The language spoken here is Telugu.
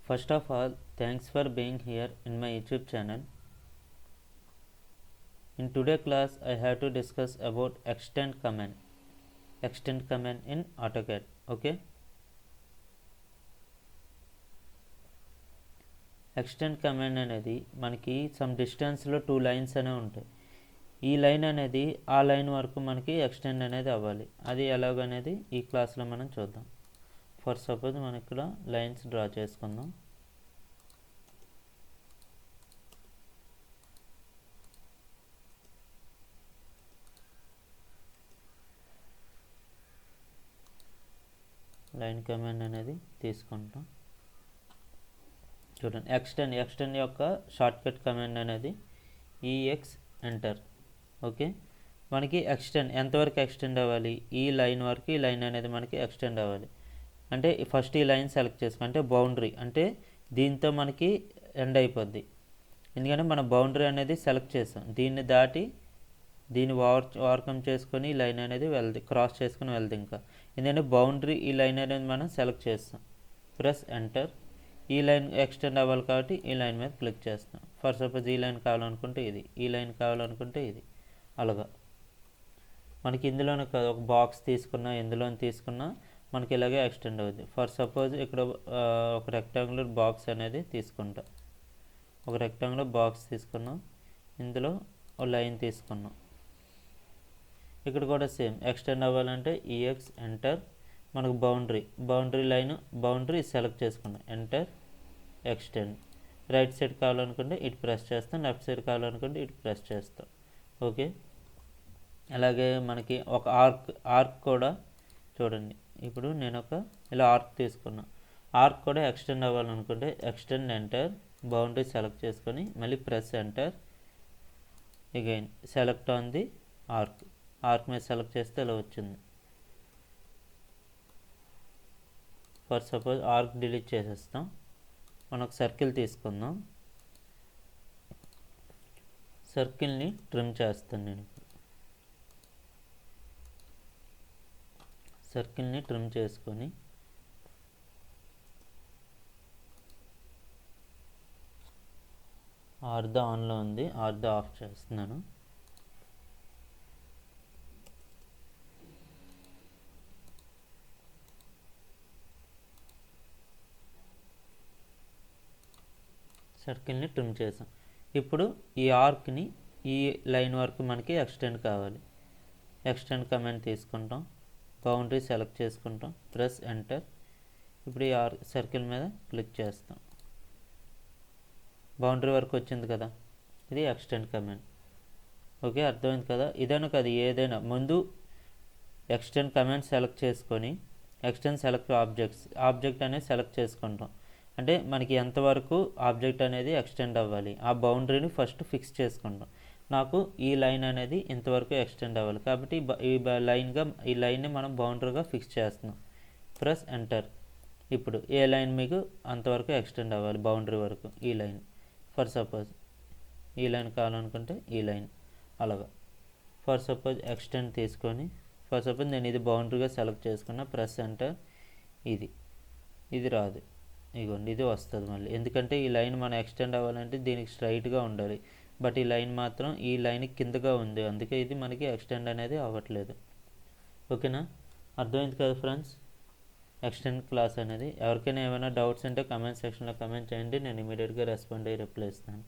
First of all, thanks for being here in my YouTube channel. In today's class, I have to discuss about extend command in AutoCAD. Okay. Extend command అనేది మనకి సమ్ డిస్టెన్స్లో 2 లైన్స్ అనేవి ఉంటాయి. ఈ లైన్ అనేది ఆ లైన్ వరకు మనకి ఎక్స్టెండ్ అనేది అవ్వాలి. అది ఎలాగనేది ఈ క్లాస్లో మనం చూద్దాం. ఫర్ సపోజ్ మనం ఇక్కడ లైన్స్ డ్రా చేసుకుందాం. లైన్ కమాండ్ అనేది తీసుకుంటాం. చూడండి, ఎక్స్టెండ్ యొక్క షార్ట్కట్ కమాండ్ అనేది ఈఎక్స్ ఎంటర్. ఓకే, మనకి ఎక్స్టెండ్ ఎంతవరకు ఎక్స్టెండ్ అవ్వాలి? ఈ లైన్ వరకు ఈ లైన్ అనేది మనకి ఎక్స్టెండ్ అవ్వాలి. అంటే ఫస్ట్ ఈ లైన్ సెలెక్ట్ చేసుకో, అంటే బౌండరీ, అంటే దీంతో మనకి ఎండ్ అయిపోద్ది. ఎందుకంటే మనం బౌండరీ అనేది సెలెక్ట్ చేస్తాం. దీన్ని దాటి దీన్ని ఓవర్కమ్ చేసుకొని ఈ లైన్ అనేది వెళ్ది, క్రాస్ చేసుకుని వెళ్ది. ఇంకా ఎందుకంటే బౌండరీ ఈ లైన్ అనేది మనం సెలెక్ట్ చేస్తాం. Press enter. ఈ లైన్ ఎక్స్టెండ్ అవ్వాలి కాబట్టి ఈ లైన్ మీద క్లిక్ చేస్తాం. ఫర్ సపోజ్ ఈ లైన్ కావాలనుకుంటే ఇది, ఈ లైన్ కావాలనుకుంటే ఇది. అలాగా మనకి ఇందులోనే కాదు, ఒక బాక్స్ తీసుకున్నా ఇందులోనే తీసుకున్నా మనకి ఇలాగే ఎక్స్టెండ్ అవుద్ది. ఫర్ సపోజ్ ఇక్కడ ఒక రెక్టాంగులర్ బాక్స్ అనేది తీసుకుంటాం. ఒక రెక్టాంగులర్ బాక్స్ తీసుకున్నాం, ఇందులో ఒక లైన్ తీసుకున్నాం. ఇక్కడ కూడా సేమ్ ఎక్స్టెండ్ అవ్వాలంటే ఈఎక్స్ ఎంటర్. మనకు బౌండరీ సెలెక్ట్ చేసుకున్నాం. Enter extend. రైట్ సైడ్ కావాలనుకుంటే ఇటు ప్రెస్ చేస్తాం, లెఫ్ట్ సైడ్ కావాలనుకుంటే ఇటు ప్రెస్ చేస్తాం. ఓకే, అలాగే మనకి ఒక ఆర్క్ కూడా చూడండి. ఇప్పుడు నేను ఇలా ఆర్క్ తీసుకున్నా. ఆర్క్ కూడా ఎక్స్టెండ్ అవ్వాలనుకుంటే ఎక్స్టెండ్ ఎంటర్, బౌండరీ సెలెక్ట్ చేసుకొని మళ్ళీ press enter. Again select on the ark మీద సెలెక్ట్ చేస్తే ఇలా వచ్చింది. ఫర్ సపోజ్ ఆర్క్ డిలీట్ చేసేస్తాం. మనం ఒక సర్కిల్ తీసుకుందాం. సర్కిల్ని ట్రిమ్ చేస్తాను నేను. సర్కిల్ని ట్రిమ్ చేసుకొని ఆర్ధ ఆన్లో ఉంది, ఆర్ధ ఆఫ్ చేస్తున్నాను. సర్కిల్ని ట్రిమ్ చేసాం. ఇప్పుడు ఈ ఆర్క్ని ఈ లైన్ వరకు మనకి ఎక్స్టెండ్ కావాలి. ఎక్స్టెండ్ కమాండ్ తీసుకుంటాం, బౌండరీ సెలెక్ట్ చేసుకుంటాం, ప్రెస్ ఎంటర్. ఇప్పుడు ఈ సర్కిల్ మీద క్లిక్ చేస్తాం. బౌండరీ వరకు వచ్చింది కదా, ఇది ఎక్స్టెండ్ కమాండ్. ఓకే, అర్థమైంది కదా. ఇదైనా కదా ఏదైనా ముందు ఎక్స్టెండ్ కమాండ్ సెలెక్ట్ చేసుకొని ఎక్స్టెండ్ సెలెక్ట్ ఆబ్జెక్ట్ అనేది సెలెక్ట్ చేసుకుంటాం. అంటే మనకి ఎంతవరకు ఆబ్జెక్ట్ అనేది ఎక్స్టెండ్ అవ్వాలి, ఆ బౌండరీని ఫస్ట్ ఫిక్స్ చేసుకుంటాం. నాకు ఈ లైన్ అనేది ఇంతవరకు ఎక్స్టెండ్ అవ్వాలి కాబట్టి ఈ లైన్ని మనం బౌండరీగా ఫిక్స్ చేస్తున్నాం. Press enter. ఇప్పుడు ఏ లైన్ మీకు అంతవరకు ఎక్స్టెండ్ అవ్వాలి, బౌండరీ వరకు ఈ లైన్. ఫర్ సపోజ్ ఈ లైన్ కావాలనుకుంటే ఈ లైన్. అలాగా ఫర్ సపోజ్ ఎక్స్టెండ్ తీసుకొని, ఫర్ సపోజ్ నేను ఇది బౌండరీగా సెలెక్ట్ చేసుకున్నా, ప్రెస్ ఎంటర్. ఇది రాదు, ఇగోండి ఇది వస్తుంది మళ్ళీ. ఎందుకంటే ఈ లైన్ మనం ఎక్స్టెండ్ అవ్వాలంటే దీనికి స్ట్రైట్గా ఉండాలి, బట్ ఈ లైన్ మాత్రం ఈ లైన్ కిందగా ఉంది, అందుకే ఇది మనకి ఎక్స్టెండ్ అనేది అవ్వట్లేదు. ఓకేనా, అర్థమైంది కదా ఫ్రెండ్స్ ఎక్స్టెండ్ క్లాస్ అనేది. ఎవరికైనా ఏమైనా డౌట్స్ ఉంటే కమెంట్ సెక్షన్లో కమెంట్ చేయండి, నేను ఇమీడియట్గా రెస్పాండ్ అయ్యి రిప్లై ఇస్తాను.